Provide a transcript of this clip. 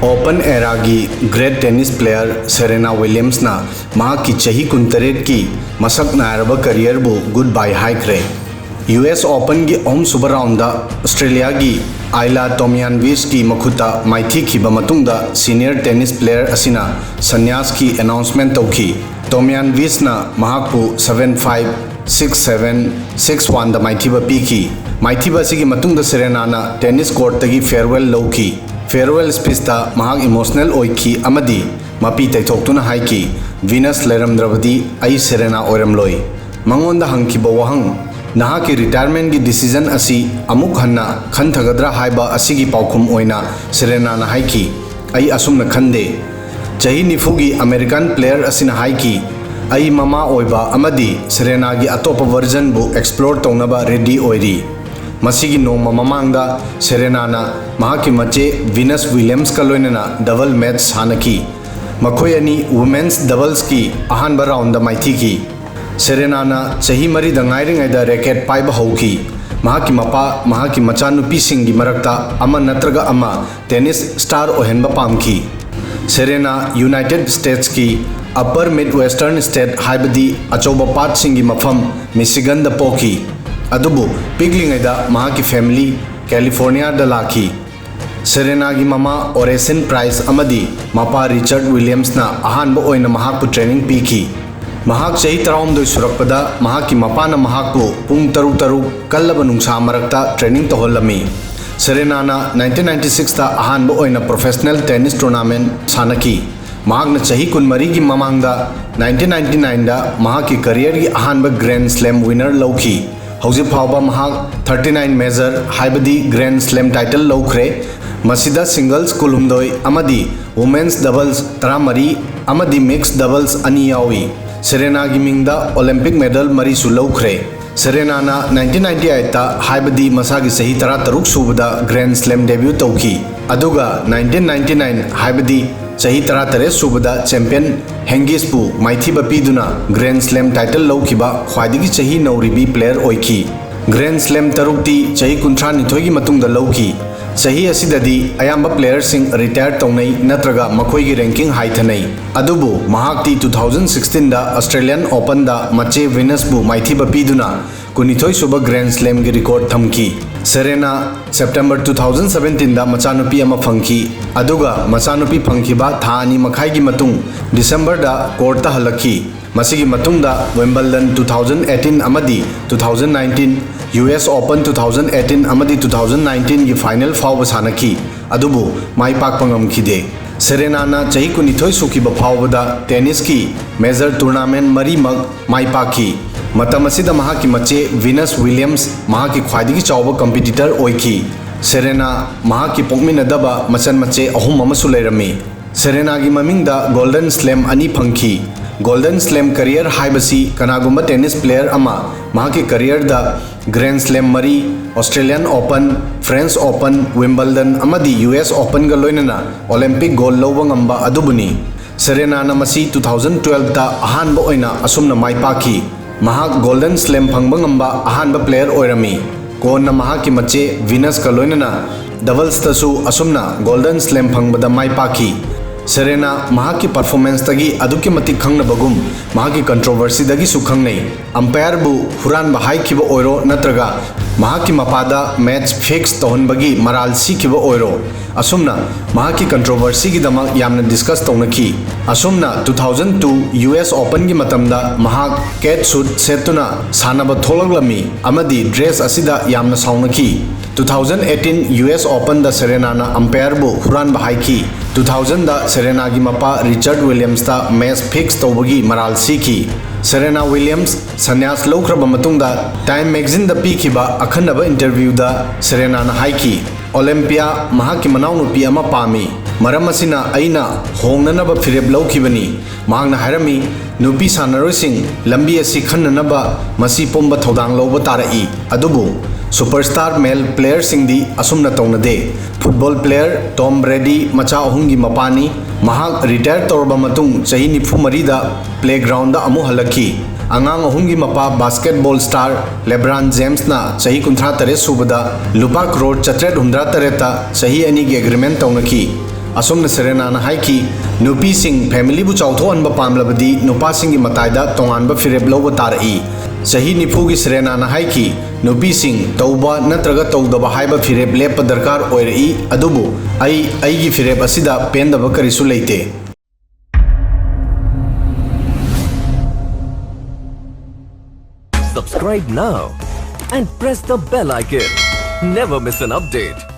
Open era की great tennis player Serena विलियम्सना माकी चही 19 की मसक नायरब करियर बु गुड बाय हाइक्रे। यूएस ओपन की ओम सुबर राउंड ऑस्ट्रेलिया की आइला टोमियानविस की मखुता माइथी खिबा मतुंगदा सीनियर टेनिस प्लेयर असिना संन्यास की अनाउंसमेंट तौखी। टोमियानविसना महाकु 7-5, 6-7, 6-1 दा माइथीबा पीखी। माइथीबा असिगी मतुंगदा सेरेनाना टेनिस कोर्ट तगी फेयरवेल लौखी। फेयरवेल स्पीचता महाक इमोशनल ओइखी अमदी मपी तैथोक्तुना हाइकी वीनस लेरमद्रबदी आई सेरेना ओरमलोई। मंगोंदा हंखिबा वहंग नहा की रिटायरमेंट की डिसीजन असी अमुक हन्ना खनथगद्रा हाइबा असिगी पाउखुम ओइना सेरेनाना हाइकी आई असुमना खंदे। चही 90 की अमेरिकन प्लेयर असिना हाइकी आई ममा ओइबा अमदी सेरेना की अतोप वर्जन बु एक्सप्लोर तौनबा रेडी ओइरी। मसीगी नोमा ममांगदा सेरेनाना महाकी मचे वीनस विलियम्स का लोइनना डबल मैच सानकी। मखोय अनि वुमेन्स डबल्स की अहानबा राउंड माइथी की। सेरेनाना चही मरी दंगाइरिंगैदा रैकेट पाइबा हौकी। महाकी मपा महाकी मचानुपी सिंगी मरक्ता अमा नत्रगा अमा टेनिस स्टार ओहेनबा पामकी। सेरेना यूनाइटेड स्टेट्स की अपर मिड वेस्टर्न स्टेट हाइबदी अचौबा पाट सिंगी मफम मिशिगन द पोकी। अदुबु पिगलिंगैदा महाकी फैमिली कैलिफोर्निया दा लाखी। सेरेना की ममा ओरेसन प्राइस अमदी मपा रिचर्ड विलियम्स ना अहानबा ओइना महाकु ट्रेनिंग पीखी। महाक चही 19 सुरक्पदा महाकी मपाना महाकु पुंग तरुक कल्लबा नुंसा मरक्ता ट्रेनिंग तोहलमी। सेरेनाना 1996 दा अहानबा ओइना प्रोफेशनल टेनिस टूर्नामेंट सानकी। महाकना चही 19 की ममांगदा 1999 दा महाकी करियर की अहानबा ग्रैंड स्लैम विनर लौखी। हौजिक फाउबा महाक 39 मेजर हाइबदी ग्रैंड स्लैम टाइटल लौख्रे। मसीदा सिंगल्स कुलुमदोई अमदी वुमेन्स डबल्स 13 अमदी मिक्स डबल्स अनि यावी। सेरेना की मिंगदा ओलंपिक मेडल मरीसु लौख्रे। सेरेनाना 1998 ता हाइबदी मसागी सही 13 सूबदा ग्रैंड स्लैम डेब्यू तौखी। अदुगा 1999 हाइबदी चही 13 सूबदा चैंपियन हेंगिसपु माइथीबा पीदुना ग्रैंड स्लैम टाइटल लौखिबा ख्वाइदगी चही नौरिबी प्लेयर ओइखी। ग्रैंड स्लैम तरुक्ती चही 19 की मतुंगदा लौखी। चही असिददी अयाम्बा प्लेयर सिंग रिटायर तौनै नत्रगा मखोइगी रैंकिंग हाइथनै। अदुबु महाक्ती 2016 दा ऑस्ट्रेलियन ओपन दा मचे विनसबु माइथीबा पीदुना 19 सुबा ग्रैंड स्लैम की रिकॉर्ड थमकी। सेरेना सेप्टेंबर 2017 दा मचानुपी अमा फंकी। अदुगा मचानुपी फंखिबा था 2 मखाई की मतुंग दिसंबर दा कोर्ट हलकी। मसीगी मतुंग दा विंबलडन 2018 अमदी 2019 यूएस ओपन 2018 अमदी 2019 की फाइनल फाउब सानकी। अदुबु माई पाकपा ngमखिदे। सेरेनाना चही 19 सुखिबा फाउबदा टेनिस की मेजर टूर्नामेंट मरी मग माई पाखी। मतम असिदा महाकी मचे वीनस विलियम्स महाकी ख्वाइदगी चाउबा कंपीटिटर ओइखी। सेरेना महाकी पोकमिनदबा मचन मचे अहुम अमसु लेरमी। सेरेना की ममिंगदा गोल्डन स्लैम अनि फंखी। गोल्डन स्लैम करियर हाइबसी कनागुम्बा टेनिस प्लेयर अमा महाकी करियर दा ग्रैंड स्लैम मरी Australian open, French open, Wimbledon अमदी यूएस ओपन गा लोइनना ओलंपिक गोल्ड लौबा ngamba अदुबुनी। सेरेनाना मसी 2012 दा अहानबा ओइना असुमना माई पाखी। महाक गोल्डन स्लैम फंगबा ngamba अहानबा प्लेयर ओइरमी। कोन्ना महाकी मचे वीनस का लोइनना डबल्स तसु असुमना गोल्डन स्लैम फंगबदा माई पाखी। सेरेना महाकी परफॉर्मेंस तगी अदुकी मतिक खंगनबगुम महाकी कंट्रोवर्सी दगी सुखंगनै। अंपायर बु हुरान हाइखिबा ओइरो नत्रगा महाकी मपादा मैच फिक्स तोहनबगी मराल सीखिबा ओइरो असुमना महाकी कंट्रोवर्सी की दमक यामना डिस्कस तौनकी। असुमना 2002 यूएस ओपन की मतमदा महाक कैट सूट सेतुना सानबा थोलगलमी अमदी ड्रेस असिदा यामना साउनकी। 2018 यूएस ओपन दा सेरेनाना अंपायर बु हुरान हाइखी। 2000 दा सेरेना की मपा रिचर्ड विलियम्स दा मैच फिक्स तौबगी मराल सीखी। सेरेना विलियम्स संन्यास लौख्रबा मतुंगदा टाइम मैगजीन दा पीखिबा अखन्नबा इंटरव्यू दा सेरेनाना हाइकी ओलंपिया महाकी मनाउनुपी अमा पामी। मरम असिना अइना होंगननबा फिरेब लौखिबनी। महांगना हायरमी नुपी सानरोइसिंग लंबी असि खन्ननबा मसी पुंबा थौदांग लौबा तारई। अदुबु सुपरस्टार मेल प्लेयर सिंगदी असुमना तौनदे। फुटबॉल प्लेयर टॉम ब्रेडी मचा अहुंगी मपानी। महाक रिटायर तौरबा मतुंग चही 94 दा प्लेग्राउंड दा अमु हलकी। अंगांग अहुंगी मपा बास्केटबॉल स्टार लेब्रान जेम्स ना चही 53 सूबदा लुपा करोड़ 463 ता चही 2 की एग्रीमेंट तौनकी। असोमना सेरेनाना हाइकी नुपीसिंग फैमिलीबु चाउथोहनबा पामलबदी नुपासिंगी मताइदा तोंगानबा फिरेब लौबा तारई सही निफुगी सेरेनाना हाइकी नुपीसिंग तौबा नत्रगा तौदबा हाइबा फिरेब लेप दरकार ओइरई अदुबु अईगी फिरेब असिदा पेंदबा करिसु लेते। Subscribe now and press the bell icon. Never miss an update.